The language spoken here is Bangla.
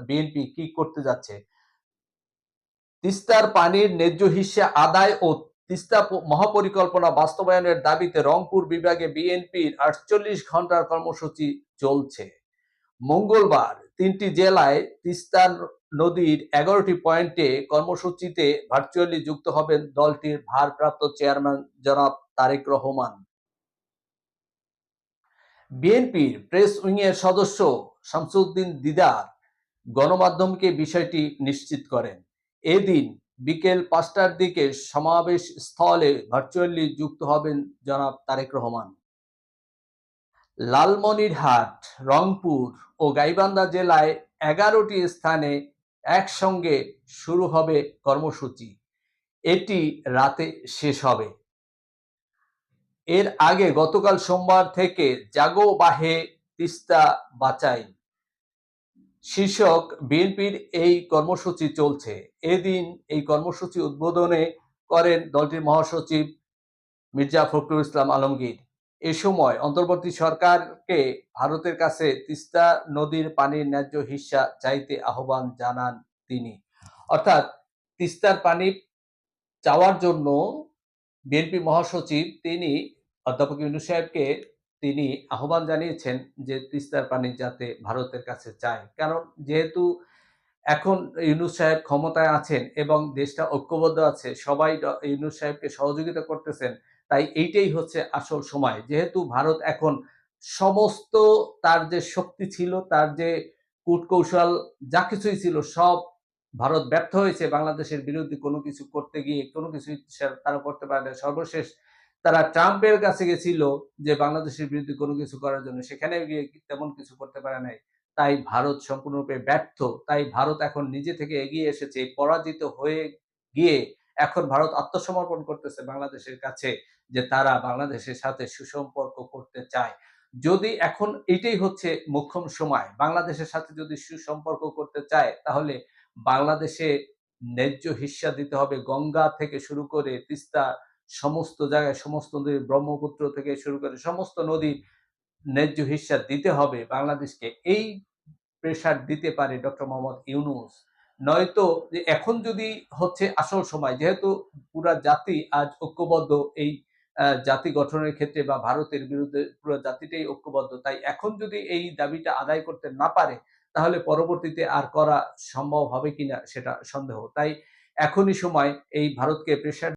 বিএনপি কি করতে যাচ্ছে। তিস্তার পানির ন্যায্য হিস্যা আদায় ও তিস্তা মহাপরিকল্পনা বাস্তবায়নের দাবিতে রংপুর বিভাগে বিএনপির ৪৮ ঘন্টার কর্মসূচি চলছে। মঙ্গলবার ৩টি জেলায় তিস্তা নদীর ১১টি পয়েন্টে কর্মসূচিতে ভার্চুয়ালি যুক্ত হবেন দলটির ভারপ্রাপ্ত চেয়ারম্যান জনাব তারেক রহমান। বিএনপির প্রেস উইংয়ের সদস্য শামসুদ্দিন দিদার গণমাধ্যমকে বিষয়টি নিশ্চিত করেন। এদিন বিকেল ৫টার দিকে সমাবেশ স্থলে ভার্চুয়ালি যুক্ত হবেন জনাব তারেক রহমান। লালমনিরহাট, রংপুর ও গাইবান্ধা জেলায় ১১টি স্থানে একসঙ্গে শুরু হবে কর্মসূচি। এটি রাতে শেষ হবে। এর আগে গতকাল সোমবার থেকে জাগো বাহে তিস্তা বাঁচাই শীর্ষক বিএনপির এই কর্মসূচি চলছে। এদিন এই কর্মসূচি উদ্বোধনে করেন দলটির মহাসচিব মির্জা ফখরুল ইসলাম আলমগীর। এ সময় অন্তর্বর্তী সরকারকে ভারতের কাছে তিস্তা নদীর পানির ন্যায্য হিস্যা চাইতে আহ্বান জানান তিনি। অর্থাৎ তিস্তার পানি চাওয়ার জন্য বিএনপি মহাসচিব তিনি অধ্যাপক ইউনূস সাহেবকে তিনি আহ্বান জানিয়েছেন যে তিস্তার পানি যাতে ভারতের কাছে চায়। কারণ যেহেতু এখন ইউনূস সাহেব ক্ষমতায় আছেন এবং দেশটা ঐক্যবদ্ধ আছে, সবাই ইউনূস সাহেবকে সহযোগিতা করতেছেন, তাই এইটাই হচ্ছে আসল সময়। যেহেতু ভারত এখন সমস্ত তার যে শক্তি ছিল, তার যে কূটকৌশল যা কিছুই ছিল সব ভারত ব্যর্থ হয়েছে বাংলাদেশের বিরুদ্ধে কোনো কিছু করতে গিয়ে, কোনো কিছুই তারা করতে পারে না। সর্বশেষ তারা ট্রাম্পের কাছে গেছিল যে বাংলাদেশের বিরুদ্ধে কোনো কিছু করার জন্য, সেখানে গিয়ে তেমন কিছু করতে পারে নাই। তাই ভারত সম্পূর্ণরূপে ব্যর্থ। তাই ভারত এখন নিজে থেকে এগিয়ে এসেছে। পরাজিত হয়ে গিয়ে এখন ভারত আত্মসমর্পণ করতেছে বাংলাদেশের কাছে যে তারা বাংলাদেশের সাথে সুসম্পর্ক করতে চায়। যদি এখন এটাই হচ্ছে মোক্ষম সময়, বাংলাদেশের সাথে যদি সুসম্পর্ক করতে চায় তাহলে বাংলাদেশে ন্যায্য হিস্যা দিতে হবে। গঙ্গা থেকে শুরু করে তিস্তা সমস্ত জায়গায়, সমস্ত নদী, ব্রহ্মপুত্র থেকে শুরু করে সমস্ত নদী ন্যায্য হিস্যা দিতে হবে বাংলাদেশকে। এই প্রেশার দিতে পারে ডক্টর মোহাম্মদ ইউনূস। নয়তো যে এখন যদি হচ্ছে আসল সময়, যেহেতু পুরা জাতি আজ ঐক্যবদ্ধ এই জাতি গঠনের ক্ষেত্রে বা ভারতের বিরুদ্ধে পুরো জাতিটাই ঐক্যবদ্ধ। তাই এখন যদি এই দাবিটা আদায় করতে না পারে তাহলে পরবর্তীতে আর করা সম্ভব হবে কিনা সেটা সন্দেহ। তাই এখনই সময় এই ভারতকে প্রেশার